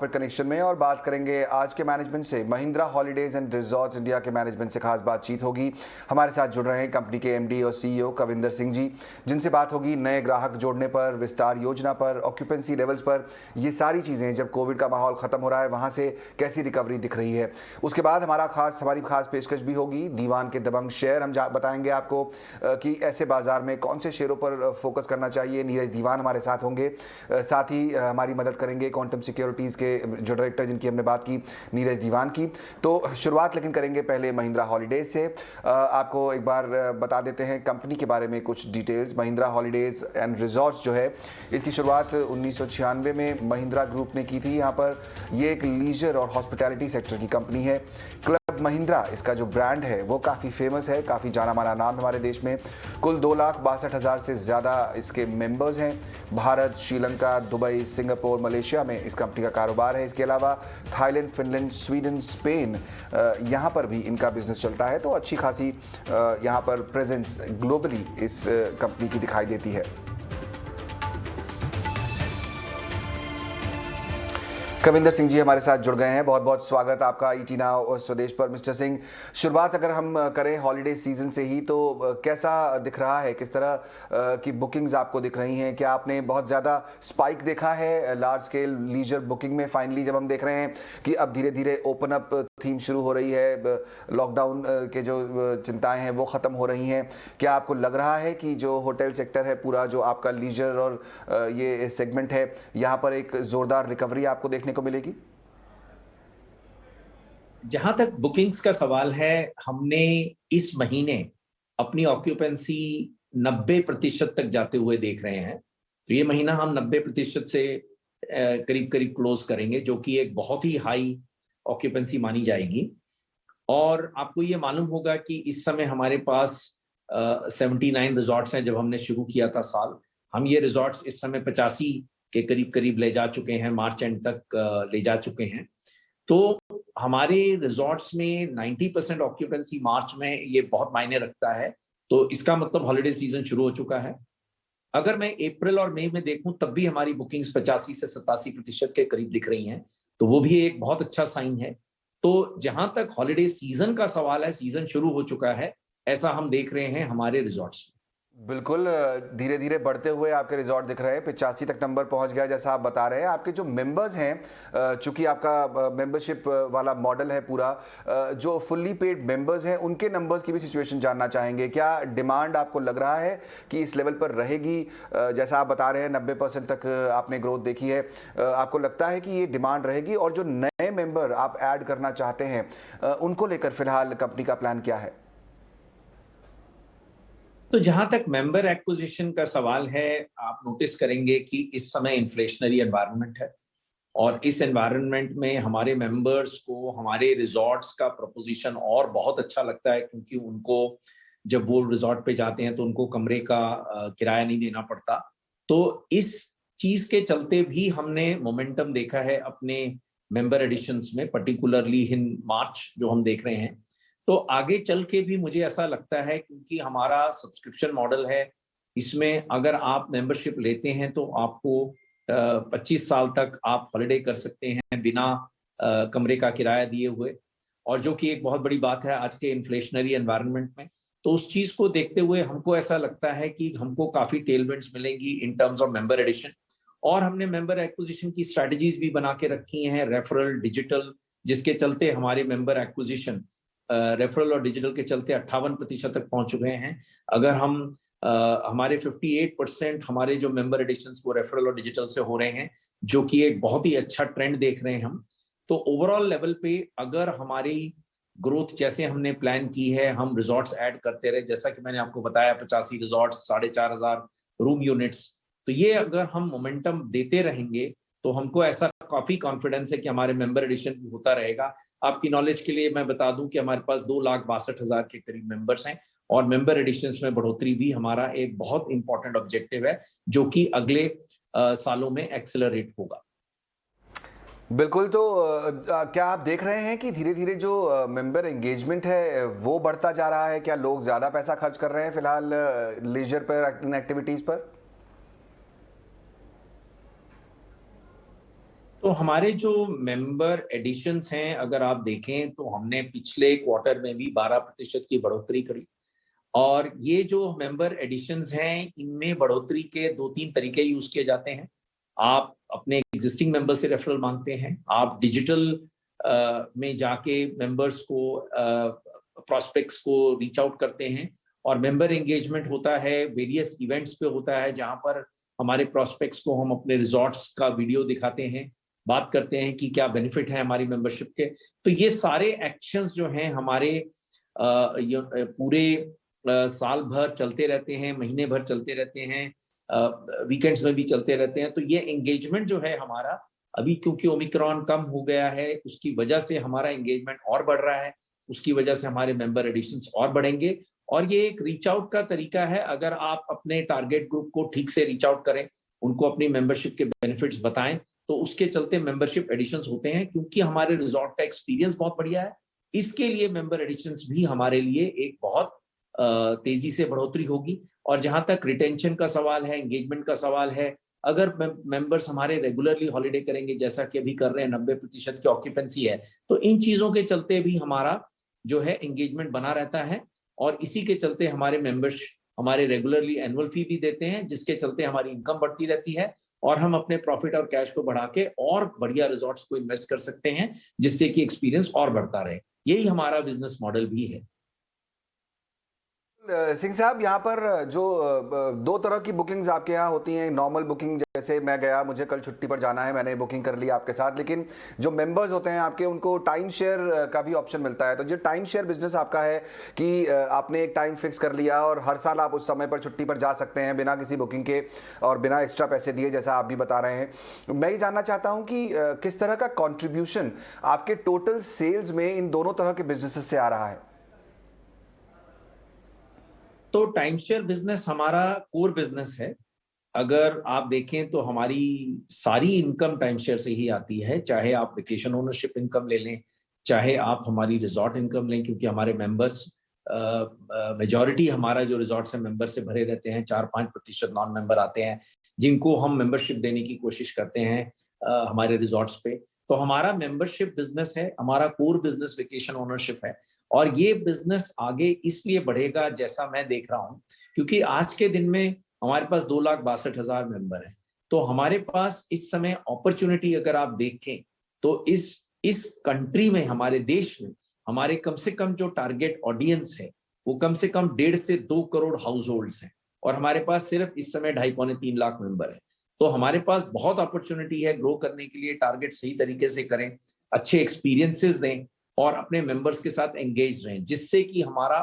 पर कनेक्शन में और बात करेंगे आज के मैनेजमेंट से। Mahindra holidays and resorts India के मैनेजमेंट से खास बातचीत होगी। हमारे साथ जुड़ रहे हैं कंपनी के एमडी और सीईओ कविंदर सिंह जी, जिनसे बात होगी नए ग्राहक जोड़ने पर, विस्तार योजना पर, ऑक्यूपेंसी लेवल्स पर। ये सारी चीज़ें जब कोविड का माहौल ख़त्म हो रहा है वहाँ से कैसी रिकवरी दिख रही है। उसके बाद हमारी खास पेशकश भी होगी दीवान के दबंग शेयर। हम बताएंगे आपको कि ऐसे बाजार में कौन से शेयरों पर फोकस करना चाहिए। नीरज दीवान हमारे साथ होंगे, साथ ही हमारी मदद करेंगे क्वांटम सिक्योरिटीज़ के जो डायरेक्टर जिनकी हमने बात की, नीरज दीवान की। तो शुरुआत लेकिन करेंगे पहले महिंद्रा हॉलीडेज से। आपको एक बार बता देते हैं कंपनी के बारे में कुछ details. Mahindra holidays and resorts जो है, इसकी शुरुआत 1996 में महिंद्रा ग्रुप ने की थी। यहाँ पर ये एक लीजर और हॉस्पिटैलिटी सेक्टर की कंपनी है। क्लब महिंद्रा इसका जो ब्रांड है वो काफ़ी फेमस है, काफ़ी जाना माना नाम हमारे देश में। कुल 2,62,000 से ज़्यादा इसके मेंबर्स हैं। Bharat, Sri Lanka, Dubai, Singapore, Malaysia में इस कंपनी का कारोबार है। इसके अलावा थाईलैंड, फिनलैंड, स्वीडन, स्पेन, यहाँ पर भी इनका बिजनेस चलता है। तो अच्छी खासी यहाँ पर प्रेजेंस ग्लोबली इस कंपनी की दिखाई देती है। कविंदर सिंह जी हमारे साथ जुड़ गए हैं। बहुत बहुत स्वागत आपका ईटी नाउ और स्वदेश पर। मिस्टर सिंह, शुरुआत अगर हम करें हॉलीडे सीजन से ही, तो कैसा दिख रहा है, किस तरह की बुकिंग्स आपको दिख रही हैं? क्या आपने बहुत ज़्यादा स्पाइक देखा है लार्ज स्केल लीजर बुकिंग में? फाइनली जब हम देख रहे हैं कि अब धीरे धीरे ओपन अप थीम शुरू हो रही है, लॉकडाउन के जो चिंताएँ हैं वो ख़त्म हो रही हैं, क्या आपको लग रहा है कि जो होटल सेक्टर है पूरा, जो आपका लीजर और ये सेगमेंट है, यहाँ पर एक ज़ोरदार रिकवरी आपको देखने को मिलेगी? जहां तक बुकिंग्स का सवाल है, हमने इस महीने अपनी ऑक्यूपेंसी 90% तक जाते हुए देख रहे हैं। तो ये महीना हम 90% से करीब करीब क्लोज करेंगे, जो कि एक बहुत ही हाई ऑक्यूपेंसी मानी जाएगी। और आपको ये मालूम होगा कि इस समय हमारे पास 79 रिजॉर्ट्स हैं। जब हमने शुरू किया था साल, हम ये रिजॉर्ट्स इस समय 85 के करीब करीब ले जा चुके हैं, मार्च एंड तक ले जा चुके हैं। तो हमारे रिजॉर्ट्स में 90% ऑक्यूपेंसी मार्च में, ये बहुत मायने रखता है। तो इसका मतलब हॉलिडे सीजन शुरू हो चुका है। अगर मैं अप्रैल और मई में देखूं, तब भी हमारी बुकिंग्स 85 से 87% के करीब दिख रही हैं। तो वो भी एक बहुत अच्छा साइन है। तो जहां तक हॉलिडे सीजन का सवाल है, सीजन शुरू हो चुका है, ऐसा हम देख रहे हैं हमारे रिजॉर्ट्स में। बिल्कुल, धीरे धीरे बढ़ते हुए आपके रिजॉर्ट दिख रहे हैं। 85 तक नंबर पहुंच गया जैसा आप बता रहे हैं। आपके जो मेंबर्स हैं, चूंकि आपका मेंबरशिप वाला मॉडल है पूरा, जो फुल्ली पेड मेंबर्स हैं उनके नंबर्स की भी सिचुएशन जानना चाहेंगे। क्या डिमांड आपको लग रहा है कि इस लेवल पर रहेगी? जैसा आप बता रहे हैं 90% तक आपने ग्रोथ देखी है, आपको लगता है कि ये डिमांड रहेगी? और जो नए मेंबर आप ऐड करना चाहते हैं, उनको लेकर फिलहाल कंपनी का प्लान क्या है? तो जहां तक मेंबर एक्विजिशन का सवाल है, आप नोटिस करेंगे कि इस समय इन्फ्लेशनरी एनवायरनमेंट है। और इस एनवायरनमेंट में हमारे मेंबर्स को हमारे रिजॉर्ट्स का प्रोपोजिशन और बहुत अच्छा लगता है, क्योंकि उनको जब वो रिजॉर्ट पे जाते हैं तो उनको कमरे का किराया नहीं देना पड़ता। तो इस चीज के चलते भी हमने मोमेंटम देखा है अपने मेंबर एडिशंस में, पर्टिकुलरली इन मार्च जो हम देख रहे हैं। तो आगे चल के भी मुझे ऐसा लगता है, क्योंकि हमारा सब्सक्रिप्शन मॉडल है, इसमें अगर आप मेंबरशिप लेते हैं तो आपको 25 साल तक आप हॉलिडे कर सकते हैं बिना कमरे का किराया दिए हुए। और जो कि एक बहुत बड़ी बात है आज के इन्फ्लेशनरी एनवायरनमेंट में। तो उस चीज को देखते हुए हमको ऐसा लगता है कि हमको काफी टेलविंड्स मिलेंगी in terms of member addition. और हमने मेंबर एक्विजिशन की स्ट्रेटजीज भी बना के रखी हैं, रेफरल, डिजिटल, जिसके चलते हमारे मेंबर एक्विजिशन रेफरल और डिजिटल के चलते 58% तक पहुंच चुके हैं। अगर हम हमारे 58% हमारे जो मेंबर एडिशंस वो रेफरल और डिजिटल से हो रहे हैं, जो कि एक बहुत ही अच्छा ट्रेंड देख रहे हैं हम। तो ओवरऑल लेवल पे अगर हमारी ग्रोथ जैसे हमने प्लान की है, हम रिजॉर्ट्स ऐड करते रहे, जैसा कि मैंने आपको बताया 85 रिजॉर्ट्स, 4,500 रूम यूनिट्स, तो ये अगर हम मोमेंटम देते रहेंगे तो हमको ऐसा काफी कॉन्फिडेंस है कि हमारे मेंबर एडिशन भी होता रहेगा। आपकी नॉलेज के लिए मैं बता दूं कि हमारे पास 2,62,000 के करीब मेंबर्स हैं। और मेंबर एडिशंस में बढ़ोतरी भी हमारा एक बहुत इंपॉर्टेंट ऑब्जेक्टिव है, जो कि अगले सालों में एक्सेलरेट होगा। बिल्कुल। तो क्या आप देख रहे हैं कि धीरे धीरे जो मेंबर एंगेजमेंट है वो बढ़ता जा रहा है? क्या लोग ज़्यादा पैसा खर्च कर रहे हैं फिलहाल लीजर पर, इन एक्टिविटीज़ पर? तो तो हमारे जो मेंबर एडिशंस हैं, अगर आप देखें तो हमने पिछले क्वार्टर में भी 12% की बढ़ोतरी करी। और ये जो मेंबर एडिशंस हैं, इनमें बढ़ोतरी के 2-3 तरीके यूज किए जाते हैं। आप अपने एग्जिस्टिंग मेंबर से रेफरल मांगते हैं, आप डिजिटल में जाके मेंबर्स को, प्रोस्पेक्ट्स को रीच आउट करते हैं, और मेंबर एंगेजमेंट होता है, वेरियस इवेंट्स पे होता है, जहां पर हमारे प्रोस्पेक्ट्स को हम अपने रिजॉर्ट्स का वीडियो दिखाते हैं, बात करते हैं कि क्या बेनिफिट है हमारी मेंबरशिप के। तो ये सारे एक्शंस जो हैं हमारे पूरे साल भर चलते रहते हैं, महीने भर चलते रहते हैं, वीकेंड्स में भी चलते रहते हैं। तो ये एंगेजमेंट जो है हमारा, अभी क्योंकि ओमिक्रॉन कम हो गया है, उसकी वजह से हमारा एंगेजमेंट और बढ़ रहा है, उसकी वजह से हमारे मेंबर एडिशंस और बढ़ेंगे। और ये एक रीच आउट का तरीका है। अगर आप अपने टारगेट ग्रुप को ठीक से रीच आउट करें, उनको अपनी मेंबरशिप के बेनिफिट्स बताएं, तो उसके चलते मेंबरशिप एडिशंस होते हैं। क्योंकि हमारे रिजॉर्ट का एक्सपीरियंस बहुत बढ़िया है, इसके लिए मेंबर एडिशंस भी हमारे लिए एक बहुत तेजी से बढ़ोतरी होगी। और जहां तक रिटेंशन का सवाल है, एंगेजमेंट का सवाल है, अगर मेंबर्स हमारे रेगुलरली हॉलिडे करेंगे, जैसा कि अभी कर रहे हैं, 90% की ऑक्यूपेंसी है, तो इन चीजों के चलते भी हमारा जो है एंगेजमेंट बना रहता है। और इसी के चलते हमारे मेंबर्स हमारे रेगुलरली एनुअल फी भी देते हैं, जिसके चलते हमारी इनकम बढ़ती रहती है, और हम अपने प्रॉफिट और कैश को बढ़ा के और बढ़िया रिजॉर्ट्स को इन्वेस्ट कर सकते हैं, जिससे कि एक्सपीरियंस और बढ़ता रहे। यही हमारा बिजनेस मॉडल भी है। सिंह साहब, यहाँ पर जो दो तरह की बुकिंग्स आपके यहाँ होती हैं। नॉर्मल बुकिंग, जैसे मैं गया, मुझे कल छुट्टी पर जाना है, मैंने बुकिंग कर ली आपके साथ। लेकिन जो मेंबर्स होते हैं आपके, उनको टाइम शेयर का भी ऑप्शन मिलता है। तो जो टाइम शेयर बिजनेस आपका है कि आपने एक टाइम फिक्स कर लिया और हर साल आप उस समय पर छुट्टी पर जा सकते हैं बिना किसी बुकिंग के और बिना एक्स्ट्रा पैसे दिए, जैसा आप भी बता रहे हैं। मैं ये जानना चाहता हूँ कि किस तरह का कॉन्ट्रीब्यूशन आपके टोटल सेल्स में इन दोनों तरह के बिजनेसेस से आ रहा है? तो टाइम शेयर बिजनेस हमारा कोर बिजनेस है। अगर आप देखें तो हमारी सारी इनकम टाइम शेयर से ही आती है, चाहे आप वेकेशन ओनरशिप इनकम ले लें, चाहे आप हमारी रिजॉर्ट इनकम लें, क्योंकि हमारे मेंबर्स मेजॉरिटी हमारा जो रिजॉर्ट्स है मेंबर से भरे रहते हैं। 4-5% नॉन मेंबर आते हैं, जिनको हम मेंबरशिप देने की कोशिश करते हैं हमारे रिजॉर्ट्स पे। तो हमारा मेंबरशिप बिजनेस है, हमारा कोर बिजनेस वेकेशन ओनरशिप है। और ये बिजनेस आगे इसलिए बढ़ेगा, जैसा मैं देख रहा हूँ, क्योंकि आज के दिन में हमारे पास 2,62,000 मेंबर हैं। तो हमारे पास इस समय अपॉर्चुनिटी, अगर आप देखें तो इस कंट्री में, हमारे देश में, हमारे कम से कम जो टारगेट ऑडियंस है वो कम से कम 1.5 से 2 करोड़ हाउस होल्ड्स हैं, और हमारे पास सिर्फ इस समय 2.5-3 लाख मेंबर हैं। तो हमारे पास बहुत अपॉर्चुनिटी है ग्रो करने के लिए। टारगेट सही तरीके से करें, अच्छे एक्सपीरियंसेस दें, और अपने मेंबर्स के साथ एंगेज रहें, जिससे कि हमारा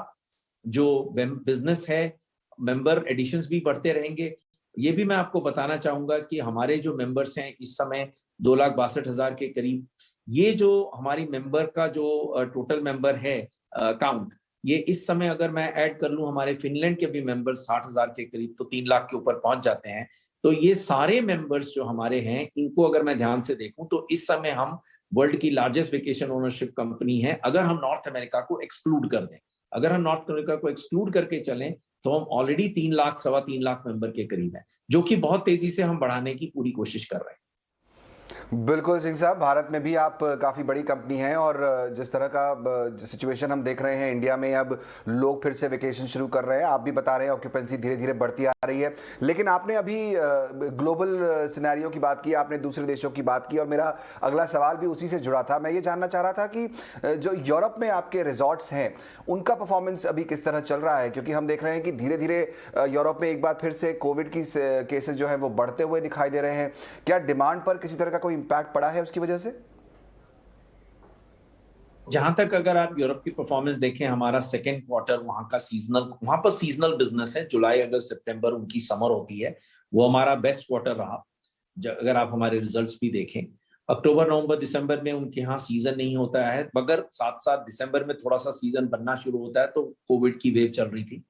जो बिजनेस है, मेंबर एडिशंस भी बढ़ते रहेंगे। ये भी मैं आपको बताना चाहूंगा कि हमारे जो मेंबर्स हैं इस समय 2,62,000 के करीब, ये जो हमारी मेंबर का जो टोटल मेंबर है काउंट, ये इस समय अगर मैं ऐड कर लूं हमारे फिनलैंड के भी मेंबर्स 60,000 के करीब, तो 3 लाख के ऊपर पहुंच जाते हैं। तो ये सारे मेंबर्स जो हमारे हैं, इनको अगर मैं ध्यान से देखूं तो इस समय हम वर्ल्ड की लार्जेस्ट वेकेशन ओनरशिप कंपनी है, अगर हम नॉर्थ अमेरिका को एक्सक्लूड कर दें। अगर हम नॉर्थ अमेरिका को एक्सक्लूड करके चलें तो हम ऑलरेडी 3 लाख, 3.25 लाख मेंबर के करीब है, जो कि बहुत तेजी से हम बढ़ाने की पूरी कोशिश कर रहे हैं। बिल्कुल सिंह साहब, भारत में भी आप काफ़ी बड़ी कंपनी हैं, और जिस तरह का सिचुएशन हम देख रहे हैं इंडिया में, अब लोग फिर से वेकेशन शुरू कर रहे हैं। आप भी बता रहे हैं ऑक्यूपेंसी धीरे धीरे बढ़ती आ रही है। लेकिन आपने अभी ग्लोबल सिनेरियो की बात की, आपने दूसरे देशों की बात की, और मेरा अगला सवाल भी उसी से जुड़ा था। मैं ये जानना चाह रहा था कि जो यूरोप में आपके रिजॉर्ट्स हैं, उनका परफॉर्मेंस अभी किस तरह चल रहा है? क्योंकि हम देख रहे हैं कि धीरे धीरे यूरोप में एक बार फिर से कोविड की केसेस जो है वो बढ़ते हुए दिखाई दे रहे हैं। क्या डिमांड पर किसी तरह का कोई इम्पैक्ट पड़ा है उसकी वजह से? जहां तक अगर आप यूरोप की परफॉर्मेंस देखें, हमारा सेकेंड क्वार्टर वहां पर सीजनल बिजनेस है, जुलाई अगस्त सितंबर उनकी समर होती है, वो हमारा बेस्ट क्वार्टर रहा। अगर आप हमारे रिजल्ट्स भी देखें, अक्टूबर नवंबर दिसंबर में उनके यहाँ सीजन नहीं होता है, मगर साथ साथ दिसंबर में थोड़ा सा सीजन बनना शुरू होता है। तो कोविड की वेव चल रही थी,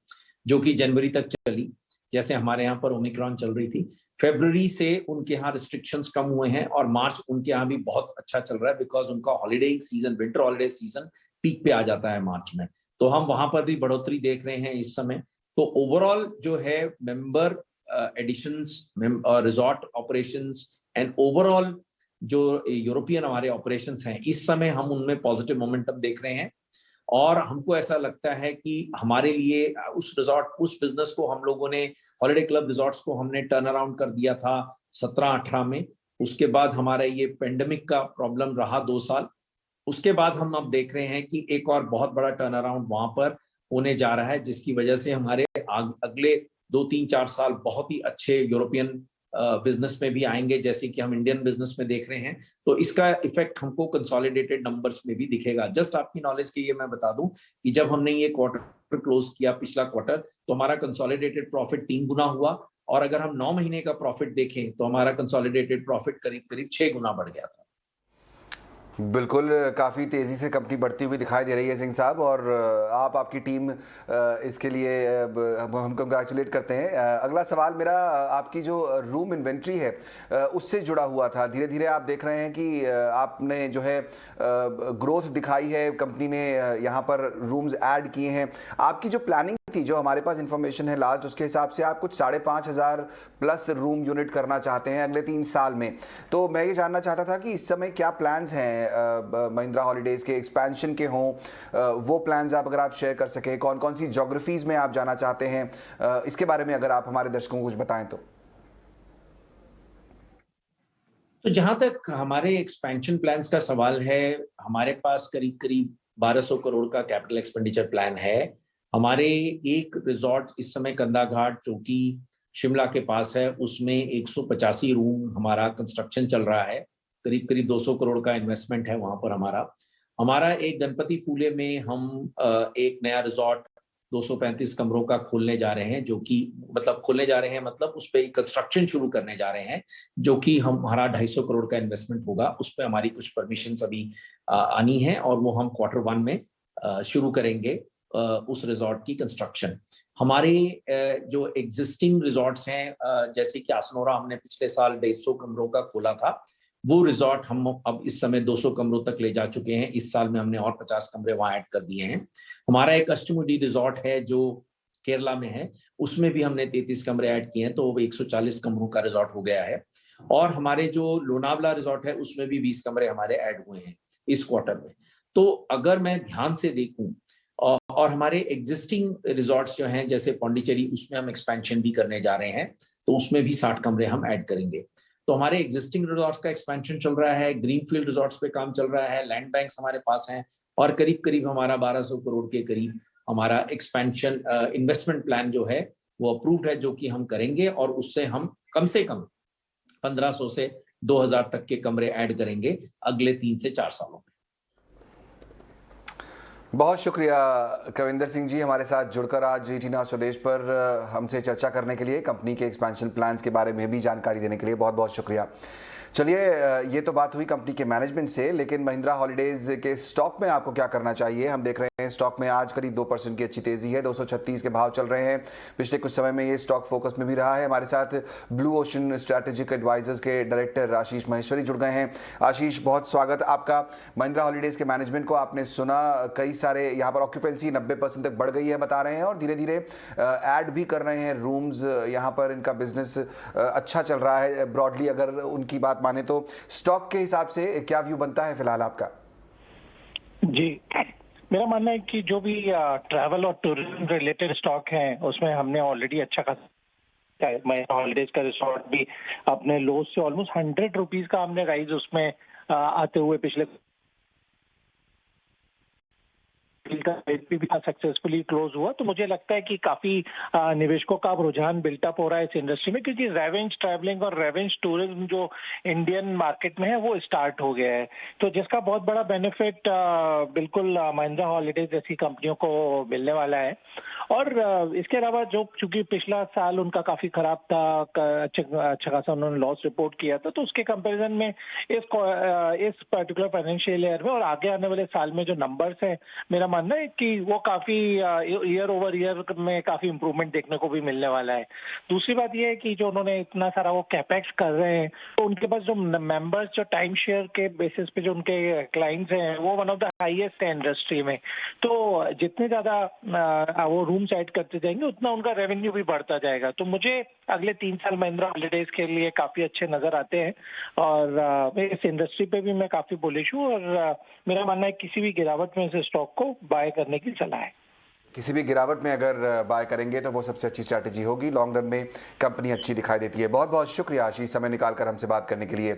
जो कि जनवरी तक चली, जैसे हमारे यहाँ पर ओमिक्रॉन चल रही थी। फरवरी से उनके यहाँ रिस्ट्रिक्शंस कम हुए हैं, और मार्च उनके यहाँ भी बहुत अच्छा चल रहा है, बिकॉज उनका holiday season, winter holiday season peak पे आ जाता है मार्च में। तो हम वहां पर भी बढ़ोतरी देख रहे हैं इस समय। तो ओवरऑल जो है member additions, resort operations and overall जो यूरोपियन हमारे ऑपरेशंस हैं, इस समय हम उनमें पॉजिटिव मोमेंटम देख रहे हैं और हमको ऐसा लगता है कि हमारे लिए उस बिजनेस को हम लोगों ने, हॉलिडे क्लब रिजॉर्ट्स को हमने टर्न अराउंड कर दिया था 17-18 में। उसके बाद हमारा ये पेंडेमिक का प्रॉब्लम रहा 2 साल। उसके बाद हम अब देख रहे हैं कि एक और बहुत बड़ा टर्न अराउंड वहां पर होने जा रहा है, जिसकी वजह से हमारे अगले 2-3-4 साल बहुत ही अच्छे यूरोपियन बिजनेस में भी आएंगे, जैसे कि हम इंडियन बिजनेस में देख रहे हैं। तो इसका इफेक्ट हमको कंसोलिडेटेड नंबर्स में भी दिखेगा। जस्ट आपकी नॉलेज के लिए मैं बता दूं कि जब हमने ये क्वार्टर क्लोज किया, पिछला क्वार्टर, तो हमारा कंसोलिडेटेड प्रॉफिट 3 गुना हुआ और अगर हम 9 महीने का प्रॉफिट देखें तो हमारा कंसोलिडेटेड प्रॉफिट करीब करीब 6 गुना बढ़ गया था। बिल्कुल, काफ़ी तेज़ी से कंपनी बढ़ती हुई दिखाई दे रही है सिंह साहब, और आपकी टीम इसके लिए हम कंग्रेचुलेट करते हैं। अगला सवाल मेरा आपकी जो रूम इन्वेंट्री है उससे जुड़ा हुआ था। धीरे धीरे आप देख रहे हैं कि आपने जो है ग्रोथ दिखाई है, कंपनी ने यहाँ पर रूम्स ऐड किए हैं। आपकी जो प्लानिंग थी, जो हमारे पास इंफॉर्मेशन है लास्ट, उसके हिसाब से आप कुछ 5,500 प्लस रूम यूनिट करना चाहते हैं अगले 3 साल में। तो मैं ये जानना चाहता था कि इस समय क्या प्लान्स हैं महिंद्रा हॉलीडेज के, एक्सपेंशन के हों, वो प्लान्स आप अगर आप शेयर कर सकें, कौन कौन सी ज्योग्राफीज में आप जाना चाहते हैं, इसके बारे में अगर आप हमारे दर्शकों को कुछ बताएं तो जहां तक हमारे एक्सपेंशन प्लान्स का सवाल है, हमारे पास करीब करीब 1200 करोड़ का कैपिटल एक्सपेंडिचर प्लान है। हमारे एक रिजॉर्ट इस समय कंदा घाट, जो कि शिमला के पास है, उसमें 185 रूम हमारा कंस्ट्रक्शन चल रहा है। करीब करीब 200 करोड़ का इन्वेस्टमेंट है वहां पर हमारा एक गणपति फूले में हम एक नया रिजॉर्ट 235 कमरों का खोलने जा रहे हैं, जो कि मतलब खोलने जा रहे हैं मतलब उस पर कंस्ट्रक्शन शुरू करने जा रहे हैं, जो कि हमारा 250 करोड़ का इन्वेस्टमेंट होगा। उस पर हमारी कुछ परमिशन अभी आनी है और वो हम Q1 में शुरू करेंगे उस रिजॉर्ट की कंस्ट्रक्शन। हमारे जो एग्जिस्टिंग रिजॉर्ट्स हैं, जैसे कि आसनोरा हमने पिछले साल 150 कमरों का खोला था, वो रिजॉर्ट हम अब इस समय 200 कमरों तक ले जा चुके हैं। इस साल में हमने और 50 कमरे वहां ऐड कर दिए हैं। हमारा एक अष्टमुडी रिजॉर्ट है जो केरला में है, उसमें भी हमने 33 कमरे ऐड किए हैं, तो वो 140 कमरों का रिजॉर्ट हो गया है। और हमारे जो लोनावला रिजॉर्ट है, उसमें भी 20 कमरे हमारे ऐड हुए हैं इस क्वार्टर में। तो अगर मैं ध्यान से देखूं, और हमारे एग्जिस्टिंग रिजॉर्ट्स जो हैं जैसे पौंडीचेरी, उसमें हम एक्सपेंशन भी करने जा रहे हैं, तो उसमें भी 60 कमरे हम ऐड करेंगे। तो हमारे एग्जिस्टिंग रिजॉर्ट्स का एक्सपेंशन चल रहा है, ग्रीनफील्ड रिजॉर्ट्स पे काम चल रहा है, लैंड बैंक्स हमारे पास हैं, और करीब करीब हमारा 1200 करोड़ के करीब हमारा एक्सपेंशन इन्वेस्टमेंट प्लान जो है वो अप्रूव्ड है, जो कि हम करेंगे, और उससे हम कम से कम 1500 से 2000 तक के कमरे ऐड करेंगे अगले 3 से 4 सालों में। बहुत शुक्रिया कविंदर सिंह जी, हमारे साथ जुड़कर आज ईटी नाउ स्वदेश पर हमसे चर्चा करने के लिए, कंपनी के एक्सपेंशन प्लान्स के बारे में भी जानकारी देने के लिए बहुत बहुत शुक्रिया। चलिए, ये तो बात हुई कंपनी के मैनेजमेंट से, लेकिन महिंद्रा हॉलीडेज के स्टॉक में आपको क्या करना चाहिए। हम देख रहे हैं स्टॉक में आज करीब 2% की अच्छी तेजी है, 236 के भाव चल रहे हैं। पिछले कुछ समय में ये स्टॉक फोकस में भी रहा है। हमारे साथ ब्लू ओशन स्ट्रैटेजिक एडवाइजर्स के डायरेक्टर आशीष महेश्वरी जुड़ गए हैं। आशीष, बहुत स्वागत आपका। महिंद्रा हॉलीडेज के मैनेजमेंट को आपने सुना, कई सारे यहाँ पर ऑक्यूपेंसी 90% तक बढ़ गई है बता रहे हैं, और धीरे धीरे ऐड भी कर रहे हैं रूम्स। यहाँ पर इनका बिजनेस अच्छा चल रहा है ब्रॉडली, अगर उनकी बात माने तो। स्टॉक के हिसाब से क्या व्यू बनता है फिलहाल आपका? जी, मेरा मानना है कि जो भी ट्रैवल और टूरिज्म रिलेटेड स्टॉक हैं, उसमें हमने ऑलरेडी अच्छा खासा, महिंद्रा हॉलीडेज का रिसोर्ट भी अपने लो से ऑलमोस्ट 100 रुपीज का हमने राइज उसमें आते हुए पिछले का भी सक्सेसफुली क्लोज हुआ। तो मुझे लगता है कि काफी निवेशकों का रुझान बिल्टअप हो रहा है इस इंडस्ट्री में, क्योंकि रेवेंज ट्रैवलिंग और रेवेंज टूरिज्म जो इंडियन मार्केट में है वो स्टार्ट हो गया है। तो जिसका बहुत बड़ा बेनिफिट बिल्कुल महिंद्रा हॉलीडेज जैसी कंपनियों को मिलने वाला है। और इसके अलावा जो चूंकि पिछला साल उनका काफी खराब था, अच्छा खासा उन्होंने लॉस रिपोर्ट किया था, तो उसके कंपैरिजन में इस पर्टिकुलर फाइनेंशियल ईयर में और आगे आने वाले साल में जो नंबर्स हैं, मेरा मानना है कि वो काफी ईयर ओवर ईयर में काफी इंप्रूवमेंट देखने को भी मिलने वाला है। दूसरी बात ये है कि जो उन्होंने इतना सारा वो कैपेक्स कर रहे हैं, तो उनके पास जो मेंबर्स जो टाइम शेयर के बेसिस पे जो उनके क्लाइंट्स हैं, वो वन ऑफ द हाईएस्ट है इंडस्ट्री में। तो जितने ज्यादा वो रूम रूम्स ऐड करते जाएंगे उतना उनका रेवेन्यू भी बढ़ता जाएगा। तो मुझे अगले 3 साल महिंद्रा हॉलीडेज के लिए काफी अच्छे नजर आते हैं और इस इंडस्ट्री पे भी मैं काफी बुलिश हूँ और मेरा मानना है किसी भी गिरावट में इस स्टॉक को बाय करने की सलाह है। किसी भी गिरावट में अगर बाय करेंगे तो वो सबसे अच्छी स्ट्रैटेजी होगी। लॉन्ग रन में कंपनी अच्छी दिखाई देती है। बहुत बहुत शुक्रिया आशीष, समय निकालकर हमसे बात करने के लिए।